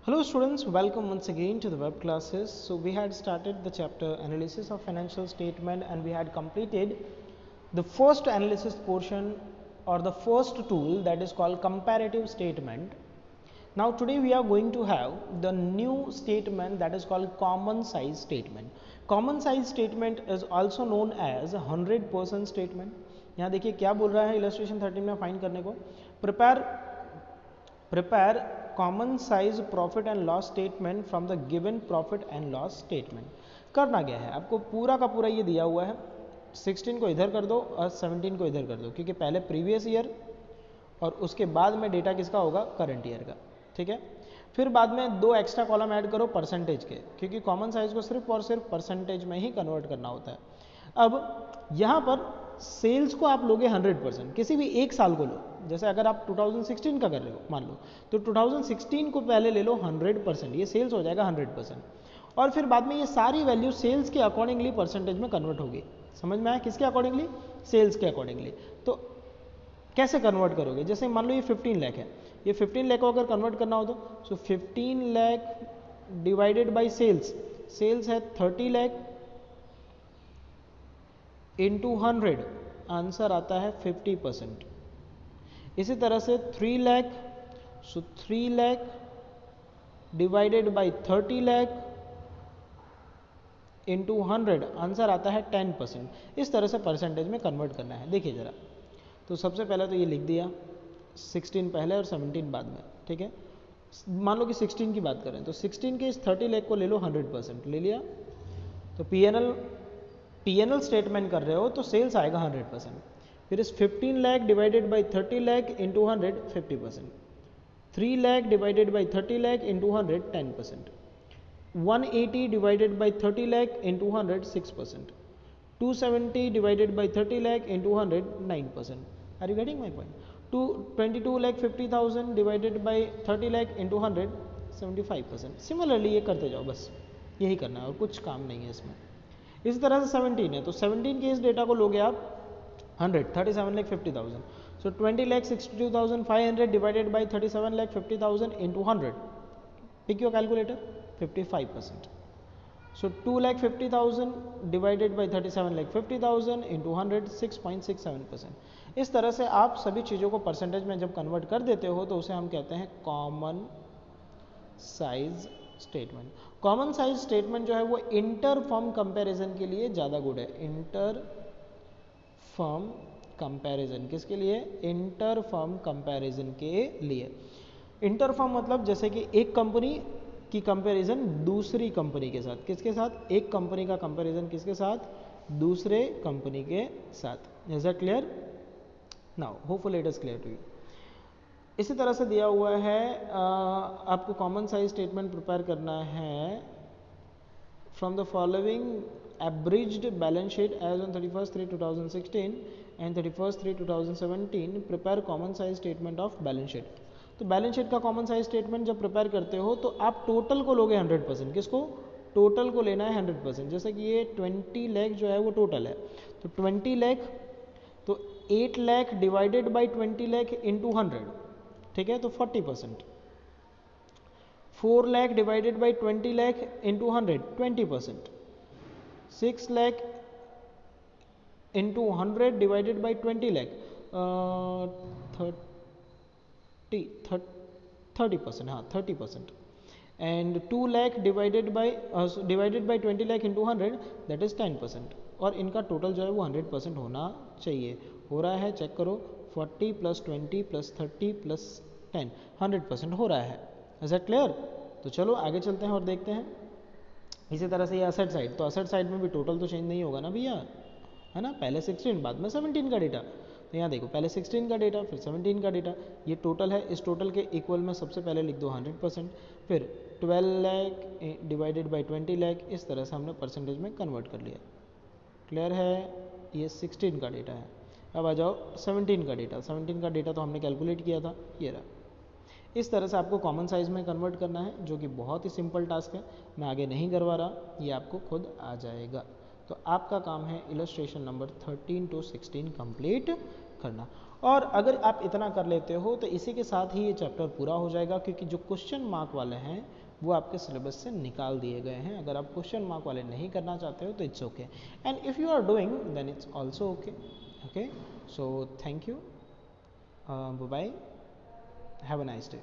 Hello students, welcome once again to the web classes. So we had started the chapter analysis of financial statement and we had completed the first analysis portion or the first tool, that is called comparative statement. Now today we are going to have the new statement, that is called common size statement. Common size statement is also known as 100% statement. यहाँ देखिए क्या बोल रहा है illustration 13 में find करने को, prepare common size profit and loss statement from the given profit and loss statement. करना क्या है, आपको पूरा का पूरा ये दिया हुआ है, 16 को इधर कर दो और 17 को इधर कर दो, क्योंकि पहले प्रीवियस ईयर और उसके बाद में डेटा किसका होगा, करंट ईयर का. ठीक है, फिर बाद में दो एक्स्ट्रा कॉलम ऐड करो परसेंटेज के, क्योंकि कॉमन साइज को सिर्फ और सिर्फ परसेंटेज में ही कन्वर्ट करना होता है. अब यहाँ पर सेल्स को आप लोगे 100%, किसी भी एक साल को लो. जैसे अगर आप 2016 का कर रहे हो मान लो, तो 2016 को पहले ले लो 100%, ये सेल्स हो जाएगा 100%. और फिर बाद में ये सारी वैल्यू सेल्स के अकॉर्डिंगली परसेंटेज में कन्वर्ट होगी. समझ में आया, किसके अकॉर्डिंगली, सेल्स के अकॉर्डिंगली. तो कैसे कन्वर्ट करोगे, जैसे मान लो ये 15 लाख है, ये 15 लाख को अगर कन्वर्ट करना हो तो so 15 lakh divided by sales, sales है 30 लाख इंटू 100, आंसर आता है 50%. इसी तरह से 3 लाख, सो 3 lakh divided bye 30 lakh into 100, answer आता है 10%. इस तरह से परसेंटेज में कन्वर्ट करना है. देखिए ज़रा, तो सबसे पहले तो ये लिख दिया, 16 पहले और 17 बाद में. ठीक है, मान लो कि 16 की बात करें तो 16 के इस 30 लाख को ले लो 100%, ले लिया तो पीएनएल स्टेटमेंट कर रहे हो तो सेल्स आएगा 100%. फिर इस 15 lakh divided by 30 lakh into 100 50%, 3 lakh divided by 30 lakh into 100 10%, 180 divided by 30 lakh into 100 6%, 270 divided by 30 lakh into 100 9%. Are you getting my point? 22 lakh 50,000 divided by 30 lakh into 100 75%. Similarly ये करते जाओ, बस यही करना है और कुछ काम नहीं है इसमें. इसी तरह से 17 है तो 17 के इस डेटा को लोगे आप 100 37 lakh 50,000, so 20 lakh 62,500 divided by 37 lakh 50,000 into 100, pick your calculator, 55%. So 2,50,000 divided by 37,50,000 into 100 6.67%. इस तरह से आप सभी चीज़ों को परसेंटेज में जब कन्वर्ट कर देते हो तो उसे हम कहते हैं common size statement. Common size statement जो है वो इंटर फर्म कंपैरिजन के लिए ज़्यादा गुड है. इंटर फर्म कंपैरिजन किसके लिए, इंटर फर्म कंपैरिजन के लिए. इंटर फर्म मतलब जैसे कि एक कंपनी की कंपैरिजन दूसरी कंपनी के साथ, किसके साथ, एक कंपनी का कंपैरिजन किसके साथ, दूसरे कंपनी के साथ. Is that clear? Now hopefully it is clear to you. इसी तरह से दिया हुआ है आपको कॉमन साइज स्टेटमेंट प्रिपेयर करना है from the following abridged balance sheet as on 31st/3/2016 and 31st/3/2017. prepare common size statement of balance sheet. तो बैलेंस शीट का कॉमन साइज स्टेटमेंट जब प्रिपेयर करते हो तो आप टोटल को लोगे 100%. किसको, टोटल को लेना है 100%. जैसे कि ये 20 लाख जो है वो टोटल है, तो 20 लाख तो 8 lakh divided by 20 lakh into 100, ठीक है, तो 40%. 4 lakh divided by 20 lakh into 100 20%. 6 lakh into 100 divided by 20 lakh 30%, हाँ 30%. And 2 lakh divided by 20 lakh into 100 that is 10%. और इनका टोटल जो है वो 100% होना चाहिए. हो रहा है, चेक करो, 40 + 20 + 30 + 10 100% हो रहा है. Is that clear? तो चलो आगे चलते हैं और देखते हैं. इसी तरह से ये असेट साइड, तो असेट साइड में भी टोटल तो चेंज नहीं होगा ना भैया, है ना, पहले 16 बाद में 17 का डेटा. तो यहाँ देखो, पहले 16 का डेटा फिर 17 का डेटा, ये टोटल है. इस टोटल के इक्वल में सबसे पहले लिख दो 100%, फिर 12 लाख डिवाइडेड बाई 20 लाख. इस तरह से हमने परसेंटेज में कन्वर्ट कर लिया. क्लियर है? ये 16 का डेटा है. अब आ जाओ 17 का डेटा. 17 का डेटा तो हमने कैलकुलेट किया था, ये रहा. इस तरह से आपको कॉमन साइज में कन्वर्ट करना है, जो कि बहुत ही सिंपल टास्क है. मैं आगे नहीं करवा रहा, ये आपको खुद आ जाएगा. तो आपका काम है इलस्ट्रेशन नंबर 13 to 16 कंप्लीट करना। और अगर आप इतना कर लेते हो तो इसी के साथ ही ये चैप्टर पूरा हो जाएगा, क्योंकि जो क्वेश्चन मार्क वाले हैं वो आपके सिलेबस से निकाल दिए गए हैं। अगर आप क्वेश्चन मार्क वाले नहीं करना चाहते हो तो it's okay, and if you are doing then it's also okay. Okay, so thank you, bye bye, have a nice day.